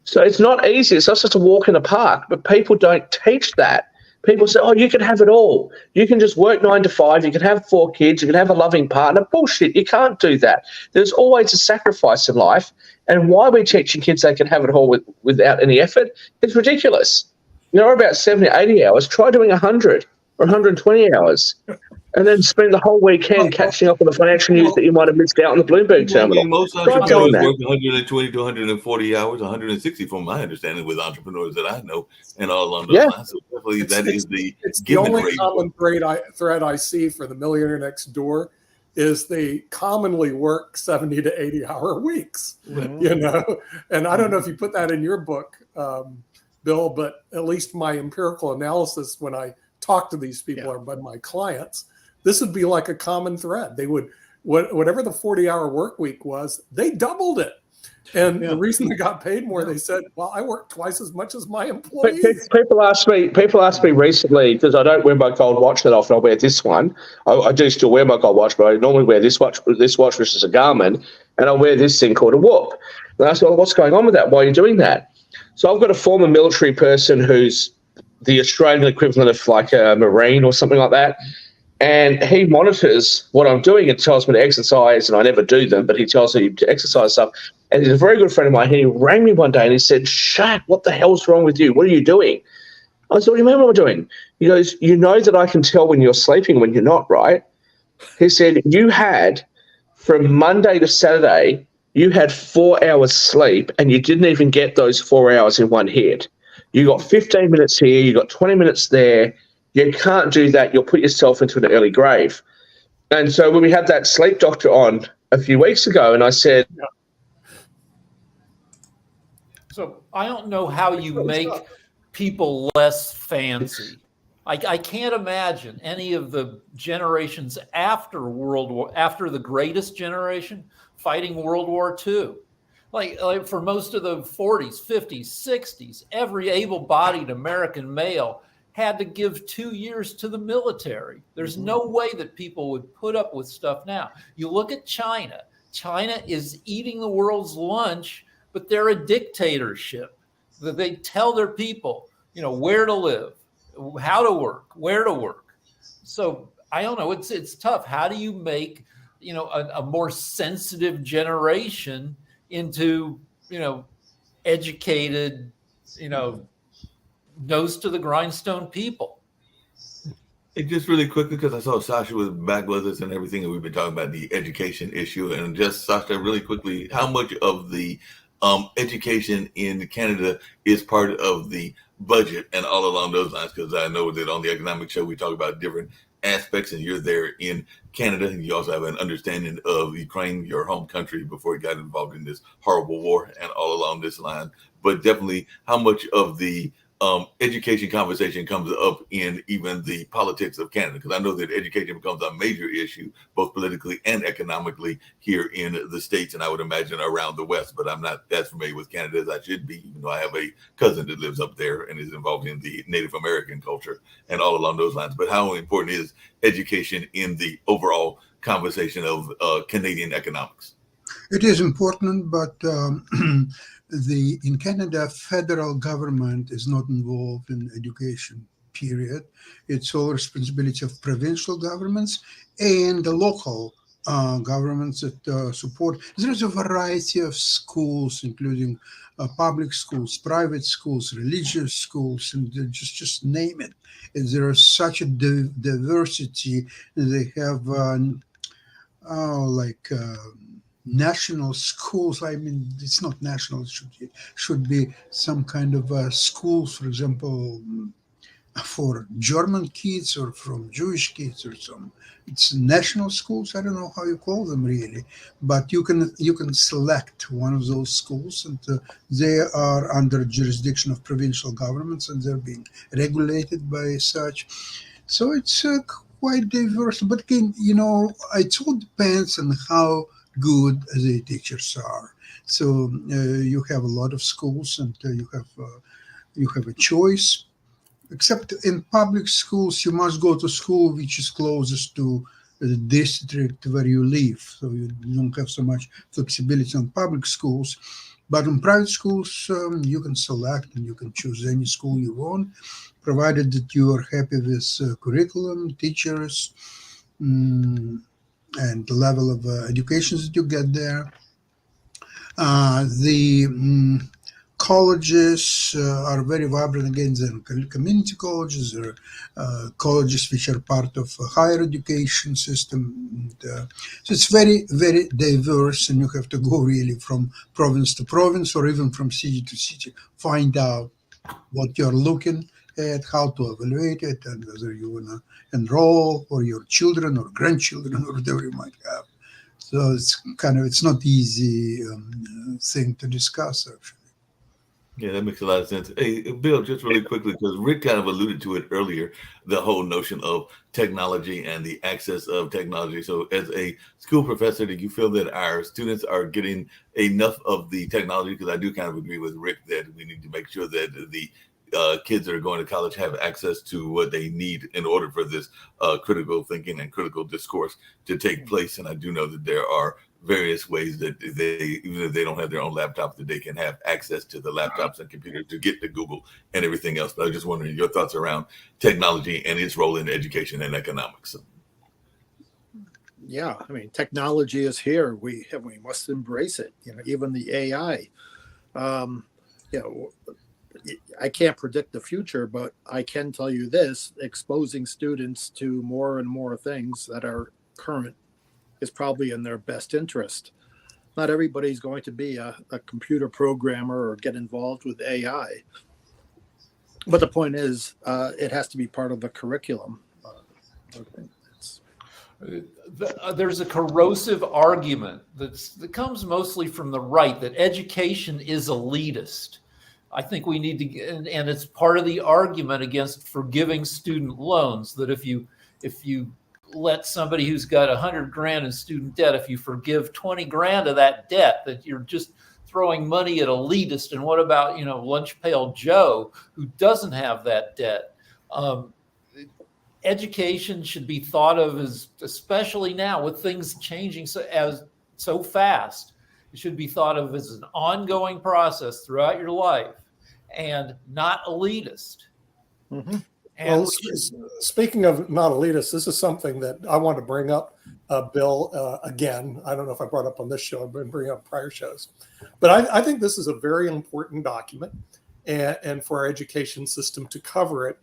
So it's not easy. It's not just a walk in the park, but people don't teach that. People say, oh, you can have it all. You can just work 9 to 5. You can have 4 kids. You can have a loving partner. Bullshit. You can't do that. There's always a sacrifice in life. And why we're teaching kids they can have it all without any effort is ridiculous. You know, about 70, 80 hours. Try doing 100 or 120 hours. And then spend the whole weekend catching up on the financial news that you might have missed out on the Bloomberg terminal. Most entrepreneurs work 120 to 140 hours, 160 from my understanding with entrepreneurs that I know and all along those lines. So definitely it's the only common thread I see for the millionaire next door is they commonly work 70 to 80 hour weeks, you know? And I don't know if you put that in your book, Bill, but at least my empirical analysis when I talk to these people or by my clients, this would be like a common thread. They would, whatever the 40-hour work week was, they doubled it. And the reason they got paid more, they said, well, I work twice as much as my employees. People ask me recently, because I don't wear my gold watch that often, I'll wear this one. I do still wear my gold watch, but I normally wear this watch, which is a Garmin, and I'll wear this thing called a Whoop. And I said, well, what's going on with that? Why are you doing that? So I've got a former military person who's the Australian equivalent of like a Marine or something like that. And he monitors what I'm doing and tells me to exercise, and I never do them, but he tells me to exercise stuff. And he's a very good friend of mine. He rang me one day and he said, Shaq, what the hell's wrong with you? What are you doing? I said, what do you mean what I'm doing? He goes, you know that I can tell when you're sleeping, when you're not, right? He said, you had, from Monday to Saturday, you had 4 hours sleep and you didn't even get those 4 hours in one hit. You got 15 minutes here, you got 20 minutes there. You can't do that. You'll put yourself into an early grave. And so when we had that sleep doctor on a few weeks ago, and I said, so I don't know how you make people less fancy. I can't imagine any of the generations after the greatest generation fighting World War II. Like for most of the 40s, 50s, 60s, every able-bodied American male had to give 2 years to the military. There's no way that people would put up with stuff now. You look at China. China is eating the world's lunch, but they're a dictatorship. They tell their people, you know, where to live, how to work, where to work. So I don't know. It's tough. How do you make, you know, a more sensitive generation into, you know, educated, you know, nose to the grindstone people? It just really quickly, because I saw Sasha was back with us and everything, and we've been talking about the education issue. And just Sasha, really quickly, how much of the education in Canada is part of the budget and all along those lines? Because I know that on the economic show we talk about different aspects, and you're there in Canada, and you also have an understanding of Ukraine, your home country, before you got involved in this horrible war and all along this line. But definitely, how much of the education conversation comes up in even the politics of Canada? Because I know that education becomes a major issue, both politically and economically here in the States, and I would imagine around the West, but I'm not as familiar with Canada as I should be, even though I have a cousin that lives up there and is involved in the Native American culture and all along those lines. But how important is education in the overall conversation of Canadian economics? It is important, but in Canada, federal government is not involved in education, period. It's all responsibility of provincial governments and the local governments that support. There's a variety of schools, including public schools, private schools, religious schools, and just name it. And there is such a diversity. They have national schools. I mean, it's not national. It should be some kind of schools. For example, for German kids or from Jewish kids or some. It's national schools. I don't know how you call them really, but you can select one of those schools, and they are under jurisdiction of provincial governments, and they're being regulated by such. So it's quite diverse. But again, it all depends on how good the teachers are. So you have a lot of schools, and you have a choice. Except in public schools, you must go to school which is closest to the district where you live. So you don't have so much flexibility on public schools. But in private schools, you can select and you can choose any school you want, provided that you are happy with curriculum, teachers, and the level of education that you get there. The colleges are very vibrant. Again, they're community colleges, or colleges which are part of a higher education system. And, so it's very, very diverse, and you have to go really from province to province, or even from city to city, find out what you're looking at, how to evaluate it, and whether you want to enroll, or your children or grandchildren, or whatever you might have. So it's not easy thing to discuss, actually. Yeah, that makes a lot of sense. Hey, Bill, just really quickly, because Rick kind of alluded to it earlier, the whole notion of technology and the access of technology. So as a school professor, do you feel that our students are getting enough of the technology? Because I do kind of agree with Rick that we need to make sure that the kids that are going to college have access to what they need in order for this critical thinking and critical discourse to take place. And I do know that there are various ways that they, even if they don't have their own laptops, that they can have access to the laptops and computers to get to Google and everything else. But I was just wondering your thoughts around technology and its role in education and economics. Yeah, I mean, technology is here. We must embrace it. Even the AI. I can't predict the future, but I can tell you this: exposing students to more and more things that are current is probably in their best interest. Not everybody's going to be a computer programmer or get involved with AI. But the point is, it has to be part of the curriculum. There's a corrosive argument that comes mostly from the right that education is elitist. I think we need to, and it's part of the argument against forgiving student loans, that if you let somebody who's got $100,000 in student debt, if you forgive 20 grand of that debt, that you're just throwing money at elitists. And what about, lunch pail Joe, who doesn't have that debt? Education should be thought of as, especially now with things changing so fast, it should be thought of as an ongoing process throughout your life and not elitist. Mm-hmm. And well, speaking of not elitist, this is something that I want to bring up, Bill, again. I don't know if I brought up on this show. I've been bringing up prior shows. But I think this is a very important document and for our education system to cover it.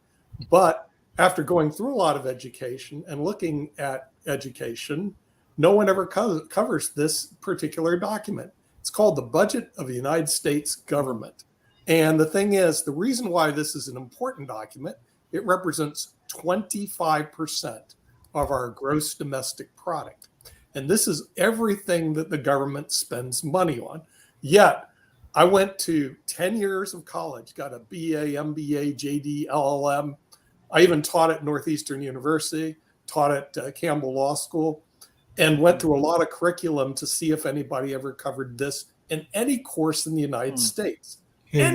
But after going through a lot of education and looking at education, no one ever covers this particular document. It's called the Budget of the United States Government. And the thing is, the reason why this is an important document, it represents 25% of our gross domestic product. And this is everything that the government spends money on. Yet, I went to 10 years of college, got a BA, MBA, JD, LLM. I even taught at Northeastern University, taught at Campbell Law School, and went through a lot of curriculum to see if anybody ever covered this in any course in the United States. Hey,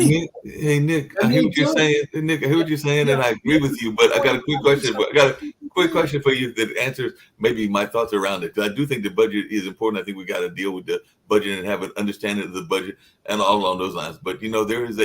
Nick, I hear what you're saying. Nick, I hear what you're saying, and I agree with you. But I got a quick question. I got a quick question for you that answers maybe my thoughts around it. I do think the budget is important. I think we got to deal with the budget and have an understanding of the budget and all along those lines. But there is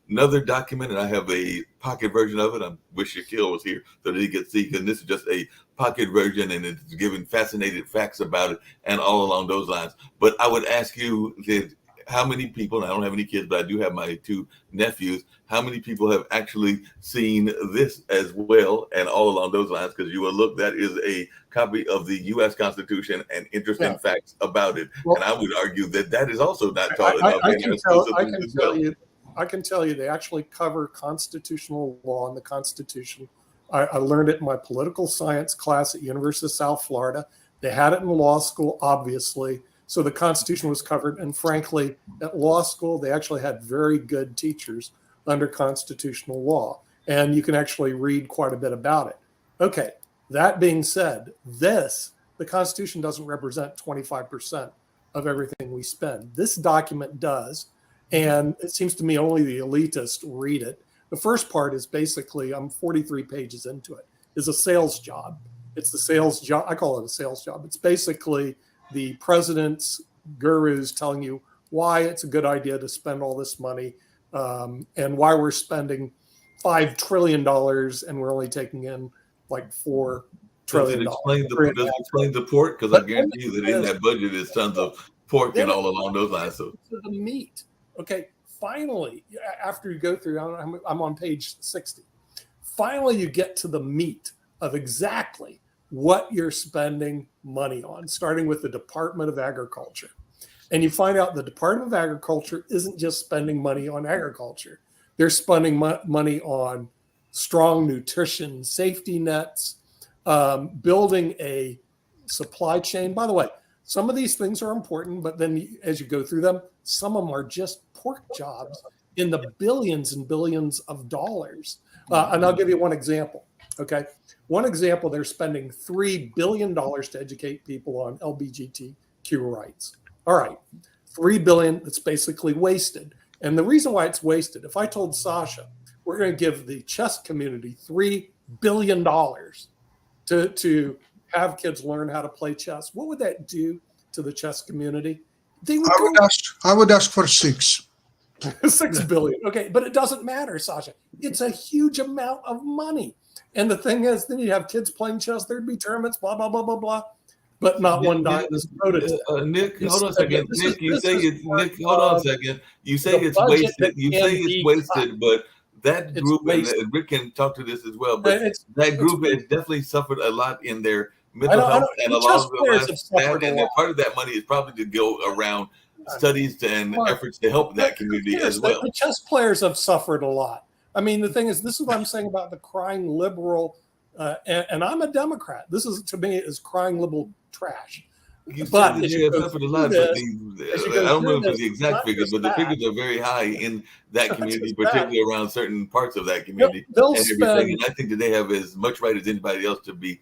another document, and I have a pocket version of it. I wish Shaquille was here so that he could see, because this is just a pocket version, and it's giving fascinating facts about it and all along those lines. But I would ask you that, how many people, and I don't have any kids, but I do have my 2 nephews, how many people have actually seen this as well and all along those lines? Because you will look, that is a copy of the U.S. Constitution and interesting facts about it. Well, and I would argue that is also not taught enough. I can tell you they actually cover constitutional law in the Constitution. I learned it in my political science class at University of South Florida. They had it in law school, obviously. So the Constitution was covered. And frankly, at law school, they actually had very good teachers under constitutional law. And you can actually read quite a bit about it. Okay, that being said, the Constitution doesn't represent 25% of everything we spend. This document does. And it seems to me only the elitists read it. The first part is basically, I'm 43 pages into it, is a sales job. It's the sales job. I call it a sales job. It's basically the president's gurus telling you why it's a good idea to spend all this money and why we're spending $5 trillion and we're only taking in like $4 trillion. Does it explain the pork? Because I guarantee you that in that budget is tons of pork and all along those lines. So the meat. Okay, finally, after you go through, I'm on page 60. Finally, you get to the meat of exactly what you're spending money on, starting with the Department of Agriculture. And you find out the Department of Agriculture isn't just spending money on agriculture. They're spending money on strong nutrition safety nets, building a supply chain. By the way, some of these things are important, but then as you go through them, some of them are just pork jobs in the billions and billions of dollars. And I'll give you one example. Okay. One example, they're spending $3 billion to educate people on LGBTQ rights. All right. $3 billion, that's basically wasted. And the reason why it's wasted, if I told Sasha, we're going to give the chess community $3 billion to have kids learn how to play chess, what would that do to the chess community? I would ask for 6. 6 billion. Okay, but it doesn't matter, Sasha. It's a huge amount of money. And the thing is, then you have kids playing chess, there'd be tournaments, blah, blah, blah, blah, blah. But not one dime is devoted. Nick, hold on a second. Nick, you say it's hold on a second. You say it's wasted. You say it's wasted, but that group, and Rick can talk to this as well, but that group has definitely suffered a lot in their mental health, and a lot of that, and part of that money is probably to go around studies and efforts to help that community as well. The chess players have suffered a lot. I mean, the thing is, this is what I'm saying about the crying liberal, and I'm a Democrat. This is, to me, is crying liberal trash. But I don't know the exact figures, but the figures are very high in that community, particularly around certain parts of that community and everything. And I think that they have as much right as anybody else to be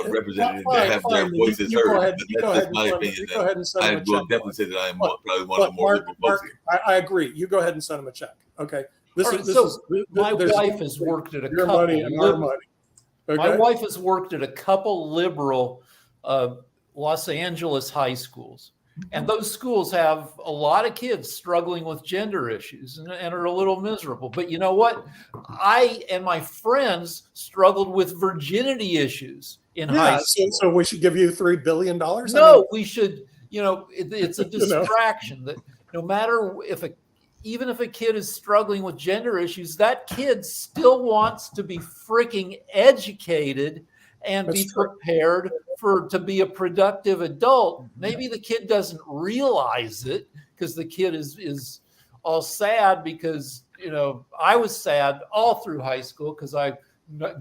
represented and to have their voices heard. That's just my opinion. I will definitely say that I am probably one of the more liberal folks here. I agree. You go ahead and send them a check. Okay. My wife has worked at a couple. Money and our money. Okay? My wife has worked at a couple liberal Los Angeles high schools, and those schools have a lot of kids struggling with gender issues and are a little miserable. But you know what? I and my friends struggled with virginity issues in high school. So we should give you $3 billion? No, we should. It's a distraction that no matter even if a kid is struggling with gender issues, that kid still wants to be freaking educated and be prepared to be a productive adult. Maybe the kid doesn't realize it because the kid is all sad because, I was sad all through high school because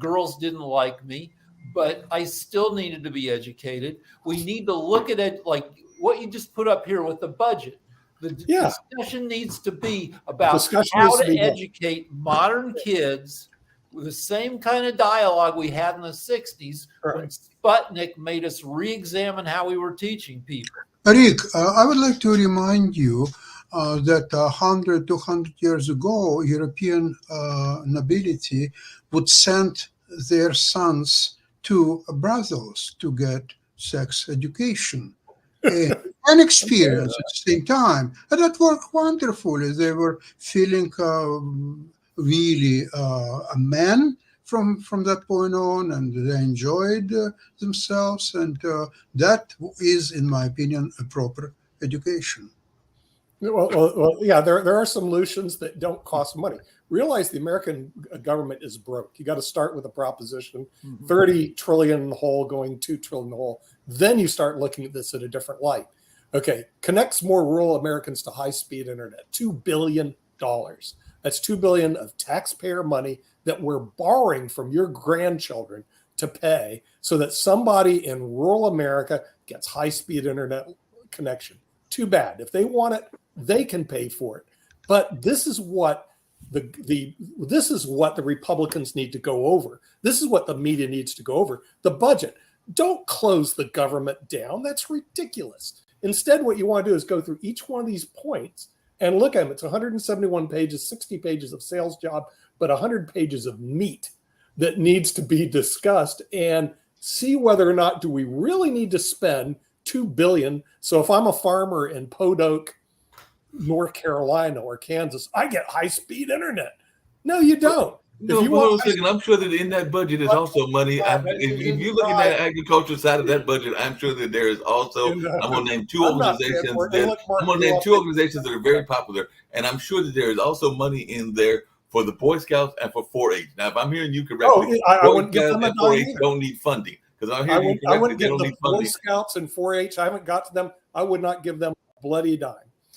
girls didn't like me, but I still needed to be educated. We need to look at it like what you just put up here with the budget. The discussion needs to be about how to educate modern kids with the same kind of dialogue we had in the 60s when Sputnik made us re-examine how we were teaching people. Rick, I would like to remind you that 100, 200 years ago, European nobility would send their sons to Brussels to get sex education and experience at the same time. And that worked wonderfully. They were feeling really a man from that point on, and they enjoyed themselves, and that is, in my opinion, a proper education. Well, yeah, there are solutions that don't cost money. Realize the American government is broke. You got to start with a proposition, 30 trillion in the hole going 2 trillion in the hole. Then you start looking at this in a different light. Okay, connects more rural Americans to high-speed internet, $2 billion. That's $2 billion of taxpayer money that we're borrowing from your grandchildren to pay so that somebody in rural America gets high-speed internet connection. Too bad. If they want it, they can pay for it. But this is what this is what the Republicans need to go over. This is what the media needs to go over. The budget. Don't close the government down. That's ridiculous. Instead, what you want to do is go through each one of these points and look at them. It's 171 pages, 60 pages of sales job, but 100 pages of meat that needs to be discussed, and see whether or not do we really need to spend $2 billion. So if I'm a farmer in Podunk, North Carolina or Kansas, I get high-speed internet. No, you don't. No, If you hold on want a second. I'm sure that in that budget is also money. If you look at that agriculture side of that budget, I'm sure that there is also. I'm going to name two organizations that are very popular, and I'm sure that there is also money in there for the Boy Scouts and for 4-H. Now, if I'm hearing you correctly, I Boy wouldn't give Scouts them a and dime 4-H either. don't need funding because I'm I hearing you correctly. wouldn't They give don't the need Boy funding. Scouts and 4-H. I haven't got to them. I would not give them a bloody dime.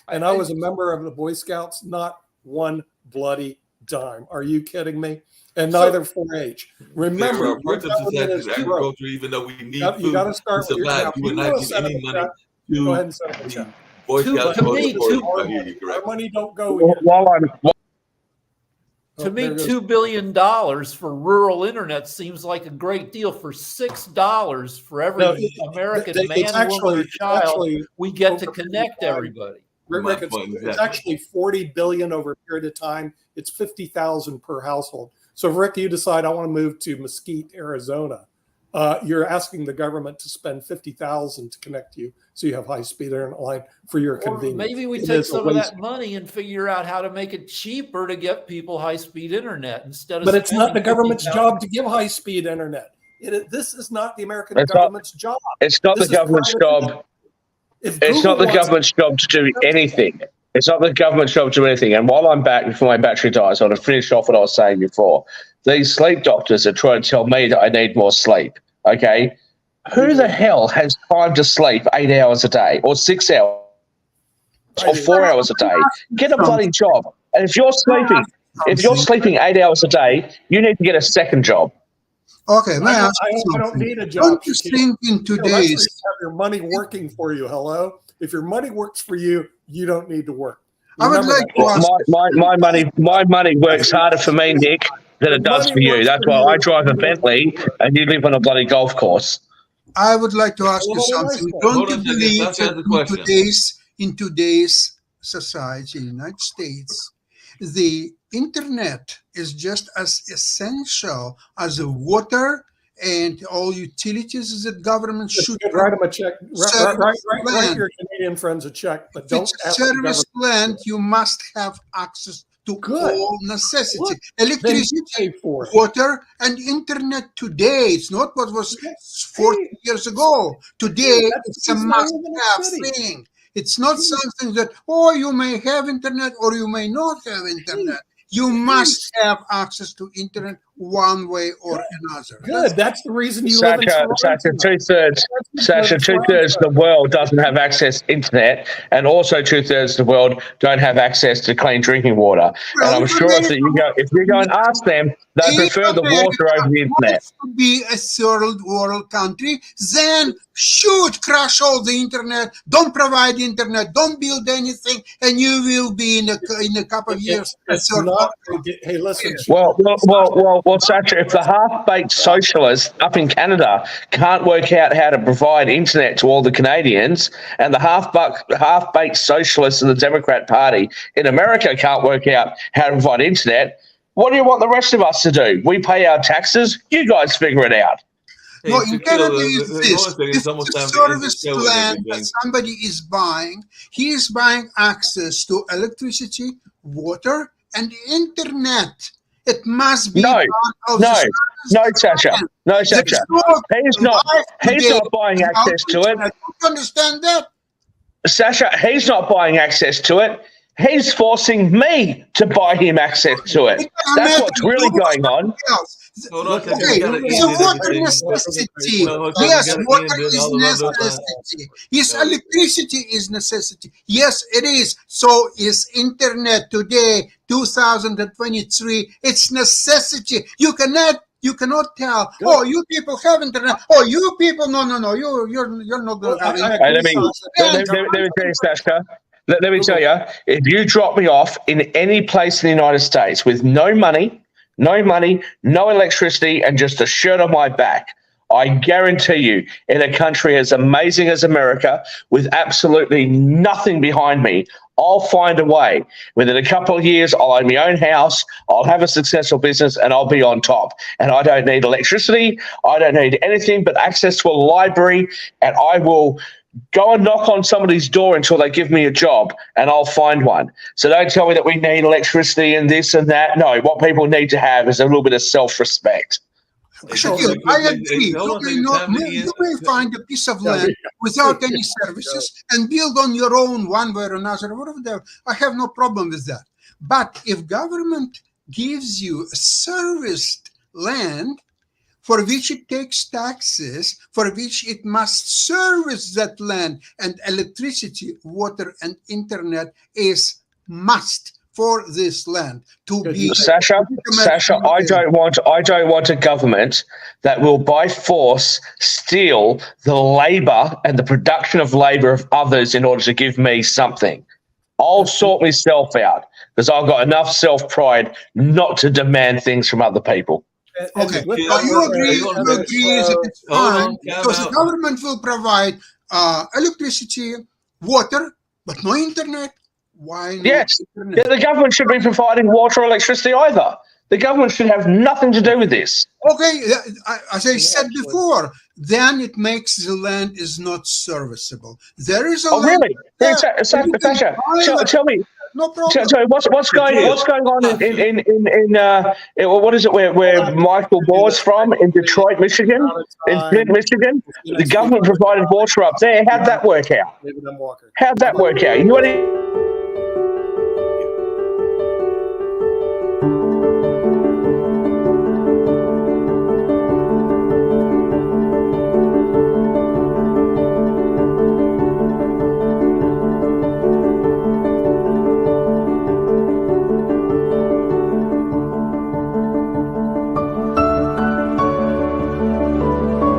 And I was a member of the Boy Scouts, not one bloody dime. Are you kidding me? And neither 4-H. Remember, There are parts of your government society is that broke. agriculture, even though we need You food got to to start with your survive, job. you would not give any money Go ahead to and set up a check. Boy To- Scouts to or me, the 4-H. to- I hear you Our correctly. money don't go here. To me, there goes- $2 billion for rural internet seems like a great deal. For $6 for every No, American It's man, woman, or child, actually we get to over connect 55. everybody. Rick, My it's, point, it's exactly. actually 40 billion over a period of time. It's 50,000 per household. So if Rick, you decide I want to move to Mesquite, Arizona, you're asking the government to spend 50,000 to connect you, so you have high-speed internet line for your Or convenience. maybe we It take is a some of waste. that money and figure out how to make it cheaper to get people high-speed internet instead of. But it's not the spending government's $50,000. job to give high-speed internet. This is not the American It's not- government's job. It's not This the is government's private- job. If It's Google not the wants- government's job to do anything. It's not the government's job to do anything. And while I'm back, before my battery dies, I want to finish off what I was saying before. These sleep doctors are trying to tell me that I need more sleep. Okay? Who the hell has time to sleep 8 hours a day or 6 hours or 4 hours a day? Get a bloody job. And if you're sleeping 8 hours a day, you need to get a second job. Okay, may I ask you I don't something? need a job. Don't you think in That's where you today's have your money working for you. Hello? If your money works for you, you don't need to work. I would Remember like that. to ask My money works harder for me, Nick, than it does for you. That's why I drive a Bentley and you live on a bloody golf course. I would like to ask you something. Don't Hold you on a second. believe Let's ask the that question. in today's society, in the United States, the internet is just as essential as the water and all utilities that government should Write them a check. Write land. your Canadian friends a check, but If don't it's ask the service government. land, you must have access to Good. all necessity. Good. Then you Electricity, pay for it. water, and internet today. It's not what was 40 years ago. Today, That's it's a the reason I live in a must-have city. thing. It's not something that, oh, you may have internet or you may not have internet. You must have access to internet one way or another. Good. That's the reason you live in Toronto. Sasha, two-thirds of the world doesn't have access to internet, and also two-thirds of the world don't have access to clean drinking water. And I'm sure if you go and ask them, they prefer the water over the internet. Wants to be a third world country, then should crash all the internet, don't provide internet, don't build anything, and you will be in a couple of years a It's third not. world country. Hey, listen. Well, Sasha, if the half-baked socialists up in Canada can't work out how to provide internet to all the Canadians, and the half-baked socialists in the Democrat Party in America can't work out how to provide internet, what do you want the rest of us to do? We pay our taxes. You guys figure it out. No, Hey, in Canada Shaquille, is hold on a this. second. If It's almost it's a time to end the service show and plan everything. that somebody is buying, he is buying access to electricity, water, and internet. It must be No, part of no, the service No, Sasha. plan. No, There's Sasha. no He's not. life He's today not buying without access to it. internet. Don't you understand that? Sasha, he's not buying access to it. He's forcing me to buy him access to it. It doesn't That's matter. what's really Do going on. something else. Hold on, 'cause Okay, we gotta end so it, water everything. necessity. No, 'cause we Yes, gotta water end it is all around those necessity. Yes, No. electricity is necessity. Yes, it is. So is internet today, 2023. It's necessity. You cannot tell. Good. Oh, you people have internet. Oh, you people, no. You're not Well, going to have I internet. Hey, let me And tell you, Sasha. Let me tell you, if you drop me off in any place in the United States with no money, no electricity, and just a shirt on my back, I guarantee you, in a country as amazing as America, with absolutely nothing behind me, I'll find a way. Within a couple of years, I'll own my own house, I'll have a successful business, and I'll be on top. And I don't need electricity, I don't need anything but access to a library, and I will go and knock on somebody's door until they give me a job, and I'll find one. So don't tell me that we need electricity and this and that. No, what people need to have is a little bit of self-respect. Shakil, I agree. You may find a piece of land without any services and build on your own one way or another, whatever. I have no problem with that. But if government gives you a serviced land for which it takes taxes, for which it must service that land, and electricity, water, and internet is must for this land to be. Sasha, I don't want a government that will by force steal the labor and the production of labor of others in order to give me something. I'll sort myself out because I've got enough self-pride not to demand things from other people. Okay, you agree that it's fine because the government will provide electricity, water, but no internet. Why not? Yes, internet? the government should be providing water or electricity either. The government should have nothing to do with this. Okay, as I said before, then it makes the land is not serviceable. There is a land. Really? Sasha, tell me. No problem. So what's going on in what is it where Michael Moore's from in Detroit, Michigan, in Flint, Michigan? The government provided water up there. How'd that work out? David M. Walker. How'd that work out? You know what?